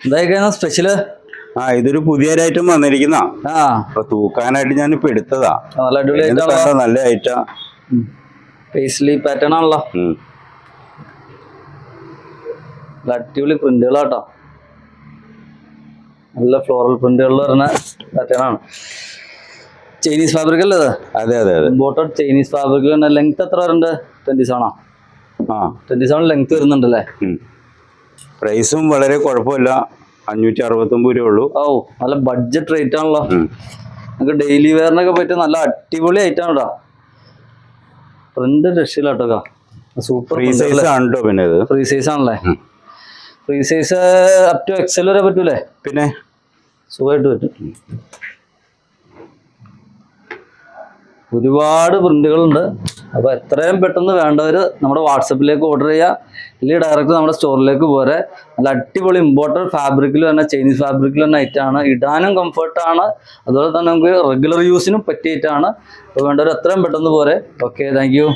എന്തായിരിക്കും സ്പെഷ്യല്? ഇതൊരു പുതിയ ഐറ്റം വന്നിരിക്കുന്ന. ആ തൂക്കാനായിട്ട് ഞാനിപ്പോ എടുത്തതാ. നല്ല അടിപൊളി ഐറ്റം, നല്ല ഐറ്റം. പേസ്ലി പാറ്റേൺ ആണല്ലോ, അടിപൊളി പ്രിന്റുകളാട്ടോ. നല്ല ഫ്ലോറൽ പ്രിന്റുകൾ വരുന്ന പാറ്റേൺ ആണ്. ചൈനീസ് ഫാബ്രിക് അല്ലേ ഇത്? അതെ അതെ അതെ, ഇമ്പോർട്ടഡ് ചൈനീസ് ഫാബ്രിക്. ലെങ്ത് എത്ര വരുന്നുണ്ട്? 27 ആണോ? 27 ലെങ്ത് വരുന്നുണ്ടല്ലേ. പ്രൈസും വളരെ കുഴപ്പമില്ല, 569 രൂപ ഉള്ളൂ. ഓ, നല്ല ബഡ്ജറ്റ് റേറ്റ് ആണല്ലോ. നമുക്ക് ഡെയിലി വെയറിനൊക്കെ പറ്റിയ നല്ല അടിപൊളി ഐറ്റം ആണോ. പ്രിന്റ് രക്ഷയിലാട്ടോ, സൂപ്പർ. ഫ്രീ സൈസ് ആണ് കേട്ടോ. പിന്നെ ഇത് ഫ്രീ സൈസ് ആണല്ലേ? Free size up to XL വരെ പറ്റൂലേ? പിന്നെ സുഖമായിട്ട് പറ്റും. ഒരുപാട് പ്രിന്റുകളുണ്ട്. അപ്പോൾ എത്രയും പെട്ടെന്ന് വേണ്ടവർ നമ്മുടെ വാട്സപ്പിലേക്ക് ഓർഡർ ചെയ്യുക, ഇല്ലെങ്കിൽ ഡയറക്റ്റ് നമ്മുടെ സ്റ്റോറിലേക്ക് പോരെ. നല്ല അടിപൊളി ഇമ്പോർട്ടഡ് ഫാബ്രിക്കിൽ തന്നെ, ചൈനീസ് ഫാബ്രിക്കിൽ തന്നെ ഐറ്റാണ്. ഇടാനും കംഫർട്ടാണ്, അതുപോലെ തന്നെ നമുക്ക് റെഗുലർ യൂസിനും പറ്റിയിട്ടാണ്. അപ്പോൾ വേണ്ടവർ എത്രയും പെട്ടെന്ന് പോരെ. Okay, thank you.